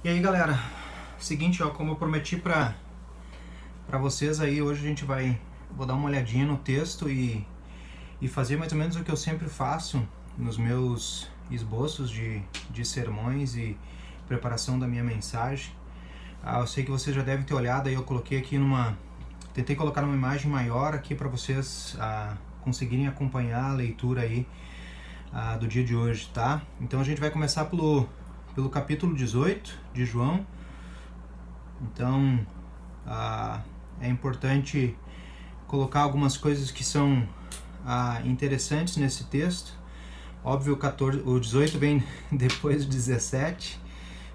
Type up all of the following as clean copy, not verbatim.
E aí, galera, seguinte, ó, como eu prometi pra vocês aí, hoje a gente vou dar uma olhadinha no texto e fazer mais ou menos o que eu sempre faço nos meus esboços de sermões e preparação da minha mensagem. Eu sei que vocês já devem ter olhado aí, eu coloquei aqui tentei colocar numa imagem maior aqui para vocês conseguirem acompanhar a leitura aí do dia de hoje, tá? Então a gente vai começar pelo capítulo 18 de João. Então é importante colocar algumas coisas que são interessantes nesse texto. Óbvio, o 18 vem depois do 17,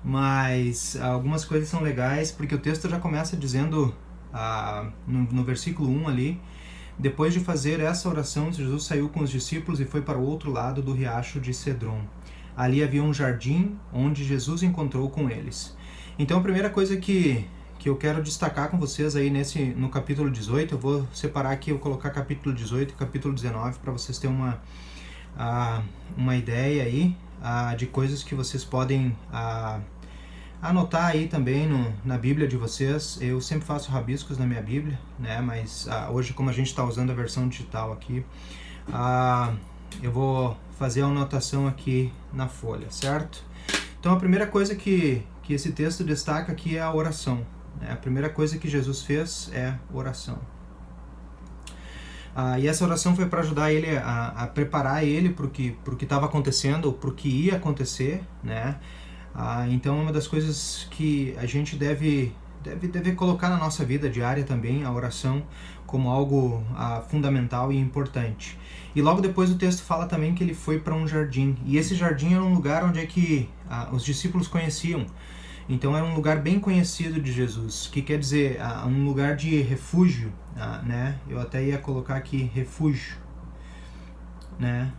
mas algumas coisas são legais, porque o texto já começa dizendo, no versículo 1 ali: depois de fazer essa oração, Jesus saiu com os discípulos e foi para o outro lado do riacho de Cedron. Ali havia um jardim onde Jesus encontrou com eles. Então a primeira coisa que eu quero destacar com vocês aí no capítulo 18, eu vou separar aqui, eu vou colocar capítulo 18 e capítulo 19 para vocês terem uma ideia aí de coisas que vocês podem anotar aí também na Bíblia de vocês. Eu sempre faço rabiscos na minha Bíblia, né? Mas hoje, como a gente está usando a versão digital aqui, eu vou fazer a anotação aqui na folha, certo? Então a primeira coisa que esse texto destaca aqui é a oração, né? A primeira coisa que Jesus fez é oração. E essa oração foi para ajudar ele a preparar ele para o que estava acontecendo, para o que ia acontecer, né? Então é uma das coisas que a gente deve colocar na nossa vida diária também, a oração, como algo fundamental e importante. E logo depois o texto fala também que ele foi para um jardim, e esse jardim era um lugar onde os discípulos conheciam. Então era um lugar bem conhecido de Jesus, que quer dizer um lugar de refúgio, né? Eu até ia colocar aqui refúgio, né?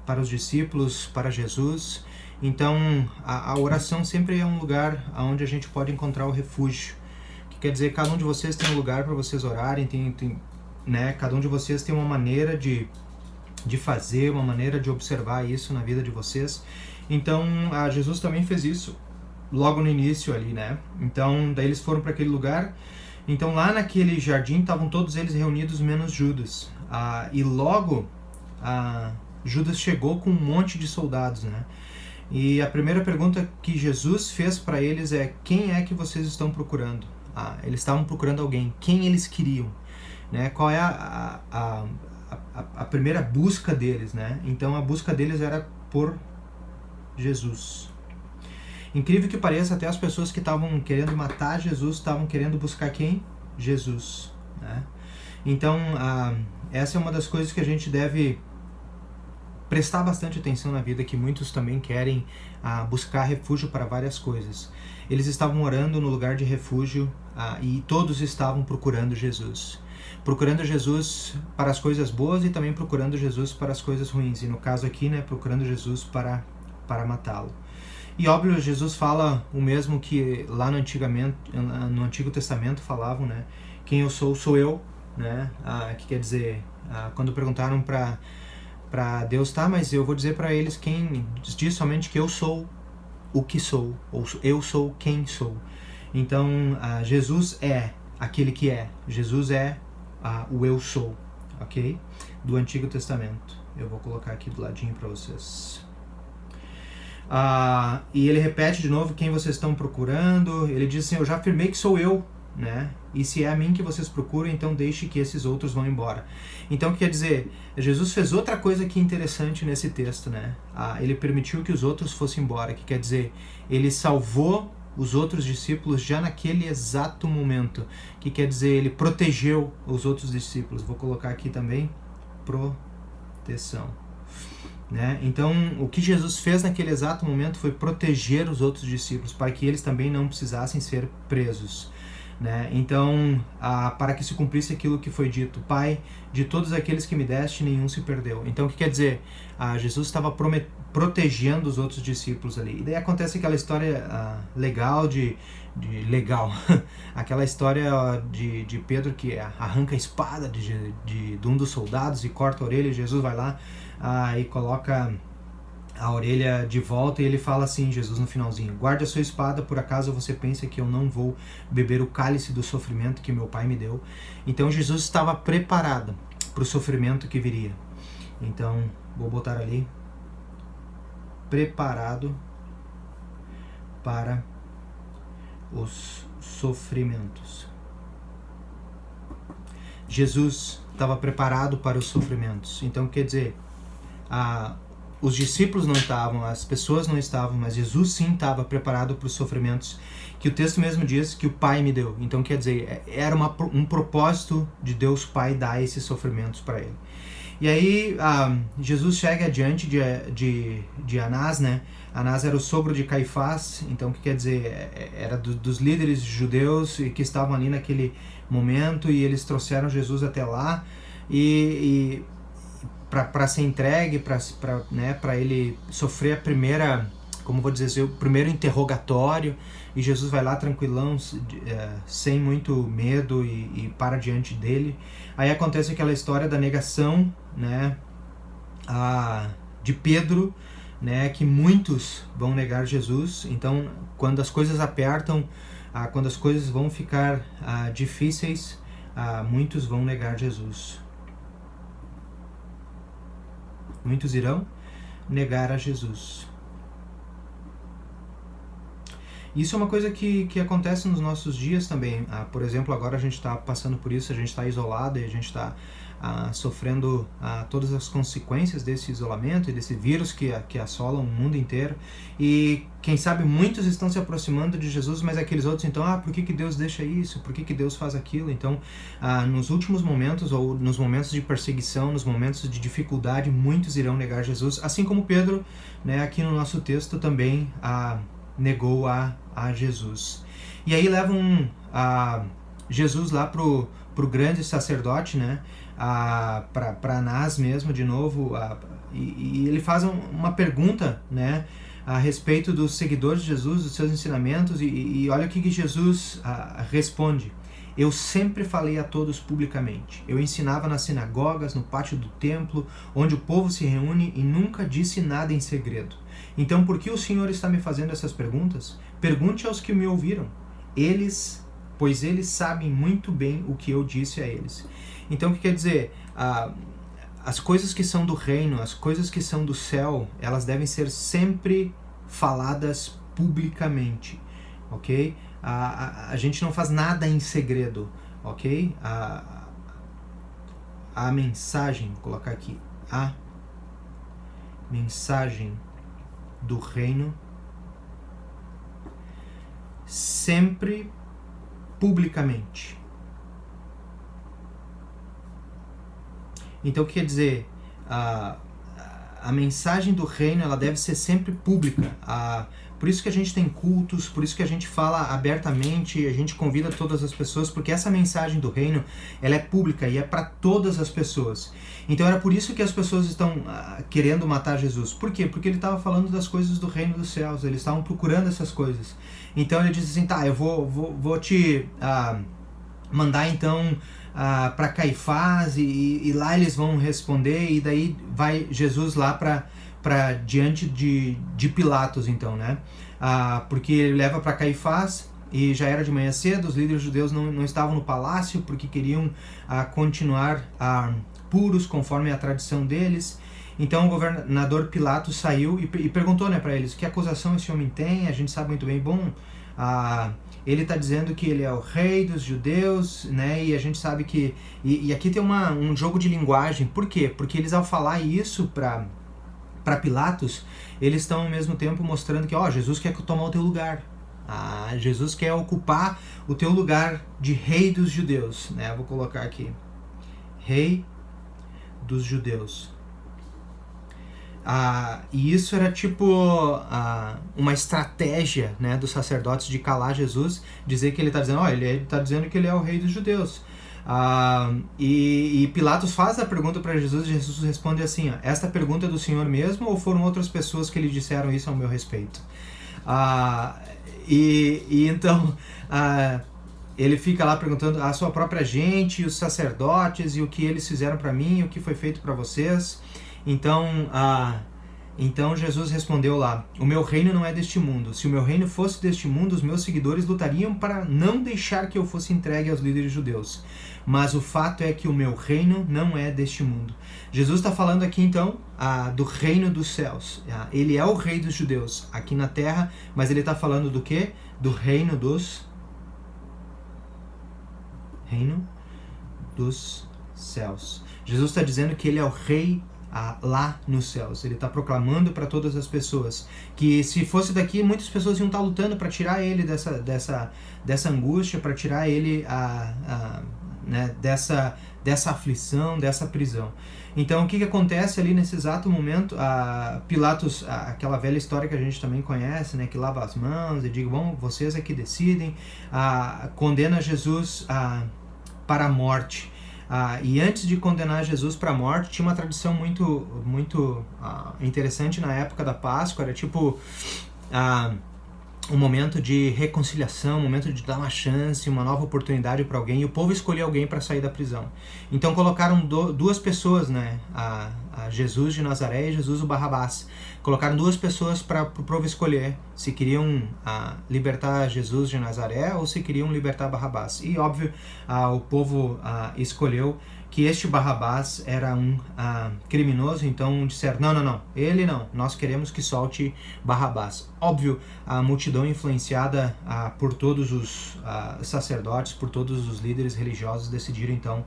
Para os discípulos, para Jesus. Então a oração sempre é um lugar onde a gente pode encontrar o refúgio, que quer dizer, cada um de vocês tem um lugar para vocês orarem, né? Cada um de vocês tem uma maneira de fazer, uma maneira de observar isso na vida de vocês. Então Jesus também fez isso logo no início ali, né? Então daí eles foram para aquele lugar. Então lá naquele jardim estavam todos eles reunidos menos Judas, e logo Judas chegou com um monte de soldados, né? E a primeira pergunta que Jesus fez para eles é: quem é que vocês estão procurando? Eles estavam procurando alguém. Quem eles queriam? Né? Qual é a primeira busca deles? Né? Então a busca deles era por Jesus. Incrível que pareça, até as pessoas que estavam querendo matar Jesus estavam querendo buscar quem? Jesus. Né? Então essa é uma das coisas que a gente deve prestar bastante atenção na vida, que muitos também querem buscar refúgio para várias coisas. Eles estavam orando no lugar de refúgio e todos estavam procurando Jesus. Procurando Jesus para as coisas boas e também procurando Jesus para as coisas ruins. E no caso aqui, né, procurando Jesus para matá-lo. E óbvio, Jesus fala o mesmo que lá no Antigo Testamento falavam, né? Quem eu sou eu, né? Que quer dizer, quando perguntaram para Deus, mas eu vou dizer para eles quem diz somente que eu sou o que sou, ou eu sou quem sou. Então Jesus é aquele que é. Jesus é o eu sou, ok? Do Antigo Testamento. Eu vou colocar aqui do ladinho para vocês. E ele repete de novo quem vocês estão procurando. Ele diz assim: eu já afirmei que sou eu, né? E se é a mim que vocês procuram, então deixe que esses outros vão embora. Então quer dizer, Jesus fez outra coisa que é interessante nesse texto, né? Ele permitiu que os outros fossem embora, que quer dizer, ele salvou os outros discípulos já naquele exato momento, que quer dizer, ele protegeu os outros discípulos. Vou colocar aqui também proteção, né? Então o que Jesus fez naquele exato momento foi proteger os outros discípulos, para que eles também não precisassem ser presos. Né? Então, para que se cumprisse aquilo que foi dito: Pai, de todos aqueles que me deste, nenhum se perdeu. Então, o que quer dizer? Jesus estava protegendo os outros discípulos ali. E daí acontece aquela história legal aquela história de Pedro que arranca a espada de um dos soldados e corta a orelha, e Jesus vai lá e coloca a orelha de volta, e ele fala assim, Jesus no finalzinho: guarde a sua espada, por acaso você pensa que eu não vou beber o cálice do sofrimento que meu pai me deu? Então Jesus estava preparado para o sofrimento que viria. Então, vou botar ali: preparado para os sofrimentos. Jesus estava preparado para os sofrimentos. Então, quer dizer, os discípulos não estavam, as pessoas não estavam, mas Jesus sim estava preparado para os sofrimentos que o texto mesmo diz que o Pai me deu. Então, quer dizer, era um propósito de Deus Pai dar esses sofrimentos para ele. E aí, Jesus chega adiante de Anás, né? Anás era o sogro de Caifás, então o que quer dizer? Era dos líderes judeus que estavam ali naquele momento, e eles trouxeram Jesus até lá e para ser entregue, para ele sofrer a primeira, como vou dizer, o primeiro interrogatório, e Jesus vai lá tranquilão, sem muito medo, e para diante dele. Aí acontece aquela história da negação, né, de Pedro, né, que muitos vão negar Jesus. Então, quando as coisas apertam, quando as coisas vão ficar difíceis, muitos vão negar Jesus. Muitos irão negar a Jesus. Isso é uma coisa que acontece nos nossos dias também. Por exemplo, agora a gente está passando por isso, a gente está isolado e a gente está sofrendo todas as consequências desse isolamento e desse vírus que assola o mundo inteiro. E quem sabe muitos estão se aproximando de Jesus, mas aqueles outros, então, por que Deus deixa isso? Por que Deus faz aquilo? Então, nos últimos momentos, ou nos momentos de perseguição, nos momentos de dificuldade, muitos irão negar Jesus, assim como Pedro, né, aqui no nosso texto também negou a Jesus. E aí levam Jesus lá pro grande sacerdote, né, para Anás mesmo, de novo, e ele faz uma pergunta, né, a respeito dos seguidores de Jesus, dos seus ensinamentos, e olha o que Jesus responde: eu sempre falei a todos publicamente, eu ensinava nas sinagogas, no pátio do templo, onde o povo se reúne, e nunca disse nada em segredo. Então, por que o Senhor está me fazendo essas perguntas? Pergunte aos que me ouviram, pois eles sabem muito bem o que eu disse a eles. Então, o que quer dizer? As coisas que são do reino, as coisas que são do céu, elas devem ser sempre faladas publicamente, ok? A gente não faz nada em segredo, ok? A mensagem, vou colocar aqui, a mensagem do reino sempre publicamente. Então, o que quer dizer? A mensagem do reino, ela deve ser sempre pública. Por isso que a gente tem cultos, por isso que a gente fala abertamente, a gente convida todas as pessoas, porque essa mensagem do reino, ela é pública e é para todas as pessoas. Então era por isso que as pessoas estão querendo matar Jesus. Por quê? Porque ele estava falando das coisas do reino dos céus, eles estavam procurando essas coisas. Então ele diz assim, eu vou te mandar então para Caifás, e lá eles vão responder, e daí vai Jesus lá para diante de Pilatos, então, né? Porque ele leva para Caifás, e já era de manhã cedo, os líderes judeus não estavam no palácio, porque queriam continuar puros, conforme a tradição deles. Então o governador Pilatos saiu e perguntou, né, para eles: que acusação esse homem tem? A gente sabe muito bem, ele está dizendo que ele é o rei dos judeus, né? E a gente sabe que... E aqui tem um jogo de linguagem. Por quê? Porque eles, ao falar isso para Pilatos, eles estão ao mesmo tempo mostrando que Jesus quer tomar o teu lugar. Jesus quer ocupar o teu lugar de rei dos judeus, né? Vou colocar aqui: rei dos judeus. E isso era tipo uma estratégia, né, dos sacerdotes de calar Jesus, dizer que ele está dizendo, ele está dizendo que ele é o rei dos judeus. E Pilatos faz a pergunta para Jesus, e Jesus responde assim: esta pergunta é do Senhor mesmo, ou foram outras pessoas que lhe disseram isso ao meu respeito? Então ele fica lá perguntando a sua própria gente, os sacerdotes, e o que eles fizeram para mim, o que foi feito para vocês. Então Então Jesus respondeu lá: o meu reino não é deste mundo. Se o meu reino fosse deste mundo, os meus seguidores lutariam para não deixar que eu fosse entregue aos líderes judeus. Mas o fato é que o meu reino não é deste mundo. Jesus está falando aqui então do reino dos céus. Ele é o rei dos judeus aqui na terra, mas ele está falando do quê? Do reino dos céus. Jesus está dizendo que ele é o rei lá nos céus. Ele está proclamando para todas as pessoas que se fosse daqui, muitas pessoas iam estar lutando para tirar ele dessa angústia, para tirar ele né, dessa aflição, dessa prisão. Então o que acontece ali nesse exato momento? Pilatos, aquela velha história que a gente também conhece, né, que lava as mãos e diz: bom, vocês é que decidem, condena Jesus para a morte. E antes de condenar Jesus para a morte, tinha uma tradição muito interessante na época da Páscoa. Era tipo um momento de reconciliação, um momento de dar uma chance, uma nova oportunidade para alguém, e o povo escolheu alguém para sair da prisão. Então colocaram duas pessoas, né, a Jesus de Nazaré e Jesus o Barrabás. Colocaram duas pessoas para o povo escolher se queriam libertar Jesus de Nazaré ou se queriam libertar Barrabás. E óbvio, o povo escolheu que este Barrabás era um criminoso, então disseram: não, ele não, nós queremos que solte Barrabás. Óbvio, a multidão influenciada por todos os sacerdotes, por todos os líderes religiosos, decidiram então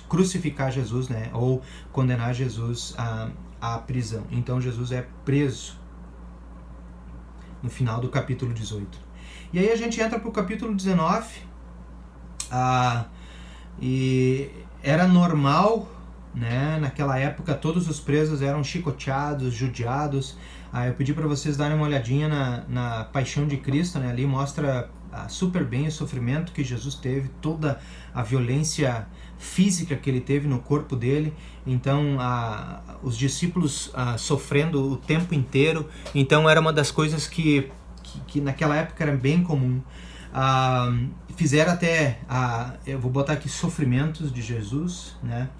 crucificar Jesus, né, ou condenar Jesus à prisão. Então Jesus é preso no final do capítulo 18. E aí a gente entra para o capítulo 19, e era normal, né, naquela época todos os presos eram chicoteados, judiados. Eu pedi para vocês darem uma olhadinha na Paixão de Cristo, né, ali mostra super bem o sofrimento que Jesus teve, toda a violência física que ele teve no corpo dele. Então os discípulos sofrendo o tempo inteiro. Então era uma das coisas que naquela época era bem comum. Fizeram até, eu vou botar aqui, sofrimentos de Jesus, né?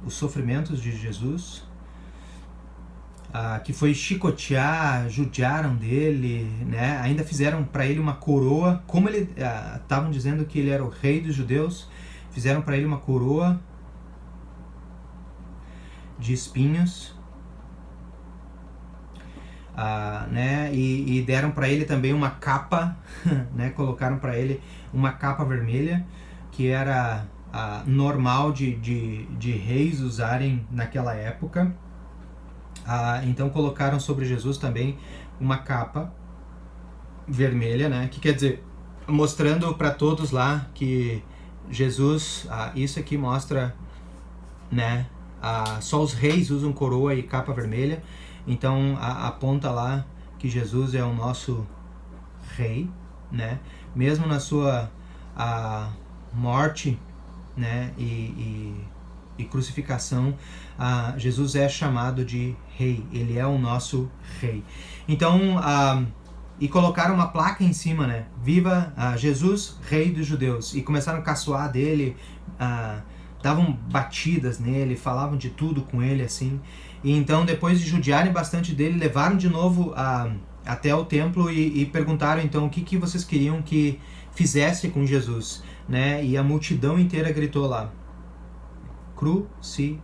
Os sofrimentos de Jesus, que foi chicotear, judiaram dele, né? Ainda fizeram para ele uma coroa, como ele estavam dizendo que ele era o rei dos judeus, fizeram para ele uma coroa de espinhos. Né, e deram para ele também uma capa, né, colocaram para ele uma capa vermelha, que era normal de reis usarem naquela época. Então colocaram sobre Jesus também uma capa vermelha, né, que quer dizer, mostrando para todos lá que Jesus, isso aqui mostra, né, só os reis usam coroa e capa vermelha. Então aponta lá que Jesus é o nosso rei, né? Mesmo na sua morte, né, e crucificação, Jesus é chamado de rei. Ele é o nosso rei. Então, e colocaram uma placa em cima, né? Viva Jesus, rei dos judeus. E começaram a caçoar dele, davam batidas nele, falavam de tudo com ele, assim. E então, depois de judiarem bastante dele, levaram de novo até o templo e perguntaram então o que vocês queriam que fizesse com Jesus, né? E a multidão inteira gritou lá: crucificar.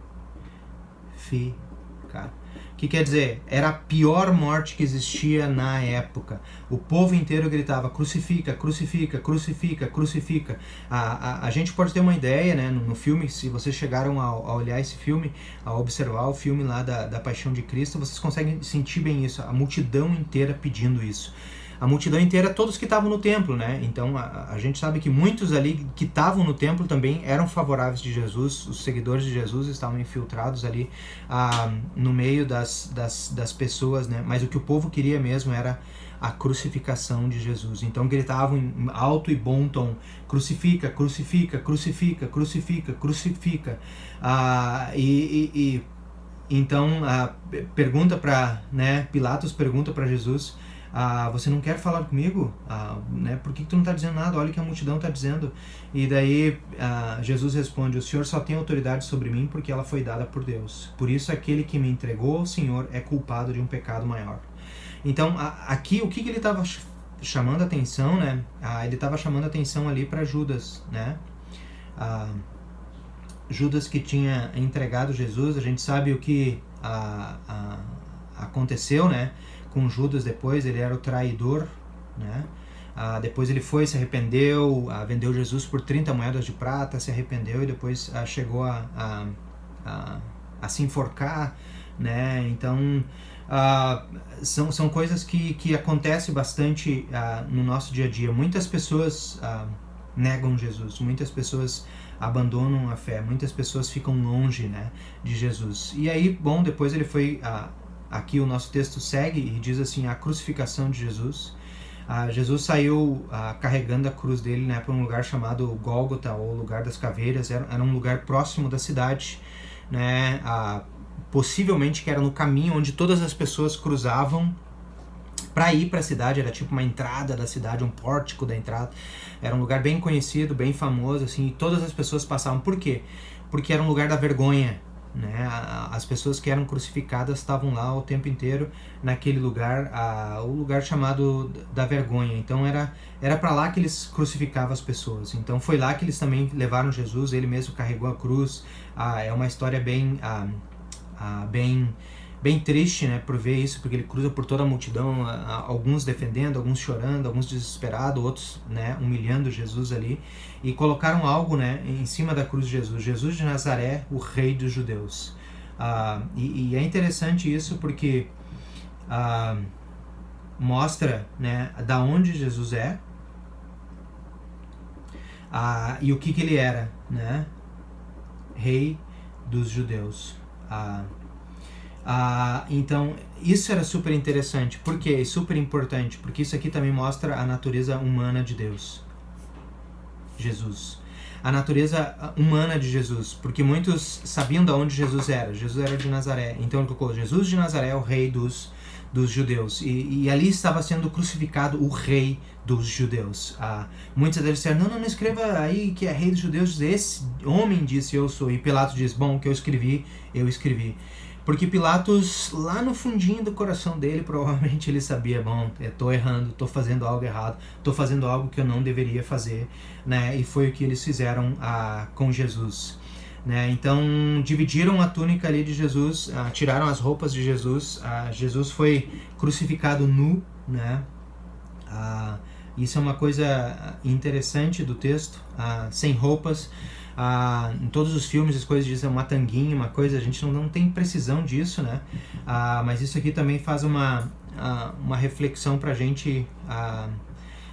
Que quer dizer, era a pior morte que existia na época. O povo inteiro gritava: crucifica, crucifica, crucifica, crucifica. A gente pode ter uma ideia, né, no filme, se vocês chegaram a olhar esse filme, a observar o filme lá da Paixão de Cristo, vocês conseguem sentir bem isso, a multidão inteira pedindo isso. A multidão inteira, todos que estavam no templo, né? Então a gente sabe que muitos ali que estavam no templo também eram favoráveis de Jesus, os seguidores de Jesus estavam infiltrados ali no meio das pessoas, né? Mas o que o povo queria mesmo era a crucificação de Jesus. Então gritavam em alto e bom tom: crucifica, crucifica, crucifica, crucifica, crucifica. Então pergunta para, né, Pilatos pergunta para Jesus: você não quer falar comigo? Né? Por que tu não está dizendo nada? Olha o que a multidão está dizendo. E daí Jesus responde: o Senhor só tem autoridade sobre mim porque ela foi dada por Deus. Por isso aquele que me entregou ao Senhor é culpado de um pecado maior. Então aqui o que ele estava chamando a atenção, né? Ele estava chamando a atenção ali para Judas, né? Judas que tinha entregado Jesus. A gente sabe o que aconteceu, né, com Judas depois. Ele era o traidor, né? Depois ele foi, se arrependeu, vendeu Jesus por 30 moedas de prata, se arrependeu e depois chegou a se enforcar, né? Então são coisas que acontecem bastante no nosso dia a dia. Muitas pessoas negam Jesus, muitas pessoas abandonam a fé, muitas pessoas ficam longe, né, de Jesus. E aí, bom, depois ele foi, aqui o nosso texto segue e diz assim: a crucificação de Jesus. Jesus saiu carregando a cruz dele, né, para um lugar chamado Gólgota, ou lugar das caveiras. Era um lugar próximo da cidade, né, possivelmente que era no caminho onde todas as pessoas cruzavam para ir para a cidade. Era tipo uma entrada da cidade, um pórtico da entrada. Era um lugar bem conhecido, bem famoso, assim, e todas as pessoas passavam. Por quê? Porque era um lugar da vergonha, né? As pessoas que eram crucificadas estavam lá o tempo inteiro naquele lugar, o lugar chamado da vergonha. Então era para lá que eles crucificavam as pessoas. Então foi lá que eles também levaram Jesus. Ele mesmo carregou a cruz. É uma história bem triste, né, por ver isso, porque ele cruza por toda a multidão, alguns defendendo, alguns chorando, alguns desesperados, outros, né, humilhando Jesus ali, e colocaram algo, né, em cima da cruz de Jesus: Jesus de Nazaré, o rei dos judeus. E é interessante isso porque mostra, né, da onde Jesus é, e o que ele era, né, rei dos judeus. Então isso era super interessante. Por quê? É super importante porque isso aqui também mostra a natureza humana de Deus, Jesus, a natureza humana de Jesus, porque muitos sabiam de onde Jesus era. Jesus era de Nazaré, então ele colocou: Jesus de Nazaré, o rei dos judeus, e ali estava sendo crucificado o rei dos judeus. Muitos deles disseram: não escreva aí que é rei dos judeus, esse homem disse eu sou. E Pilatos diz: bom, o que eu escrevi, porque Pilatos, lá no fundinho do coração dele, provavelmente ele sabia: bom, estou errando, estou fazendo algo errado, estou fazendo algo que eu não deveria fazer, né? E foi o que eles fizeram com Jesus, né? Então dividiram a túnica ali de Jesus, tiraram as roupas de Jesus. Jesus foi crucificado nu, né? Isso é uma coisa interessante do texto, sem roupas. Em todos os filmes as coisas dizem uma tanguinha, uma coisa, a gente não tem precisão disso, né? Mas isso aqui também faz uma reflexão pra gente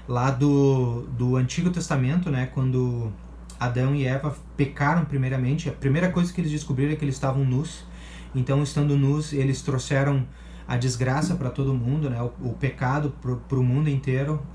lá do Antigo Testamento, né? Quando Adão e Eva pecaram primeiramente, a primeira coisa que eles descobriram é que eles estavam nus. Então, estando nus, eles trouxeram a desgraça para todo mundo, né? O pecado para o mundo inteiro.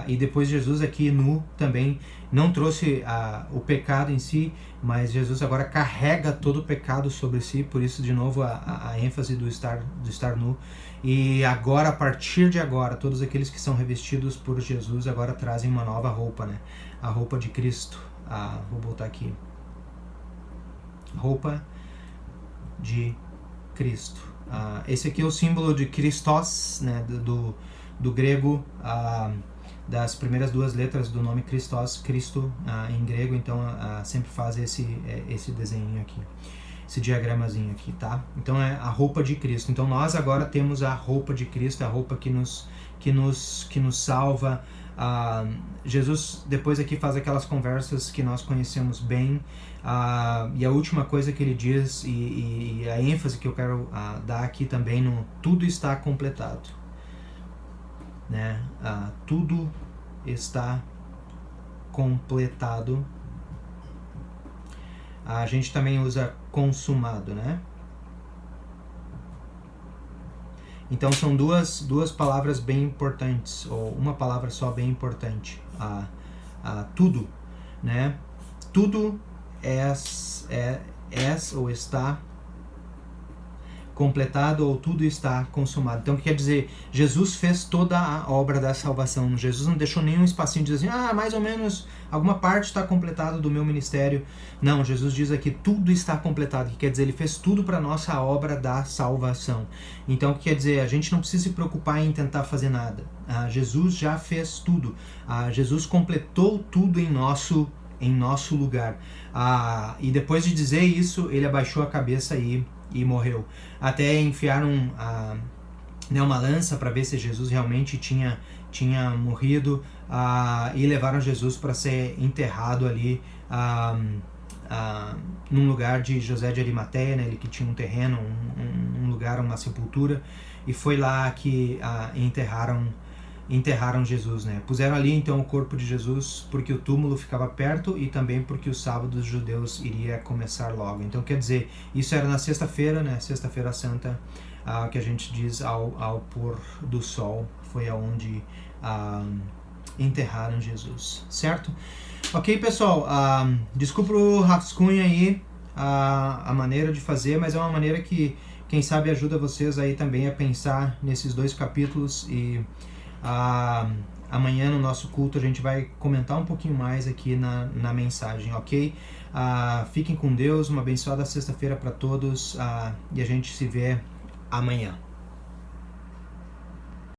E depois Jesus aqui nu também não trouxe o pecado em si, mas Jesus agora carrega todo o pecado sobre si. Por isso, de novo, a ênfase do estar nu. E agora, a partir de agora, todos aqueles que são revestidos por Jesus agora trazem uma nova roupa, né? A roupa de Cristo. Vou botar aqui: roupa de Cristo. Esse aqui é o símbolo de Christos, né, do grego, das primeiras duas letras do nome Christos, Cristo, em grego. Então sempre faz esse desenho aqui, esse diagramazinho aqui, tá? Então é a roupa de Cristo. Então nós agora temos a roupa de Cristo, a roupa que nos salva. Jesus depois aqui faz aquelas conversas que nós conhecemos bem, e a última coisa que ele diz, e a ênfase que eu quero dar aqui também no tudo está completado, né? Tudo está completado. A gente também usa consumado, né? Então são duas palavras bem importantes, ou uma palavra só bem importante. Tudo, né? Tudo ou está completado ou tudo está consumado. Então, quer dizer, Jesus fez toda a obra da salvação. Jesus não deixou nenhum espacinho de dizer assim, mais ou menos alguma parte está completado do meu ministério. Não, Jesus diz aqui tudo está completado, que quer dizer, ele fez tudo para a nossa obra da salvação. Então, quer dizer, a gente não precisa se preocupar em tentar fazer nada. Jesus já fez tudo. Jesus completou tudo em nosso lugar. E depois de dizer isso, ele abaixou a cabeça e morreu. Até enfiaram uma lança para ver se Jesus realmente tinha morrido, e levaram Jesus para ser enterrado ali num lugar de José de Arimateia, né, ele que tinha um terreno, um lugar, uma sepultura, e foi lá que enterraram Jesus, né? Puseram ali então o corpo de Jesus porque o túmulo ficava perto e também porque o sábado dos judeus iria começar logo. Então, quer dizer, isso era na sexta-feira, né? Sexta-feira Santa, que a gente diz ao pôr do sol, foi aonde enterraram Jesus, certo? Ok, pessoal, desculpa o rascunho aí, a maneira de fazer, mas é uma maneira que, quem sabe, ajuda vocês aí também a pensar nesses 2 capítulos. E amanhã no nosso culto a gente vai comentar um pouquinho mais aqui na mensagem, ok? Fiquem com Deus, uma abençoada sexta-feira para todos, e a gente se vê amanhã.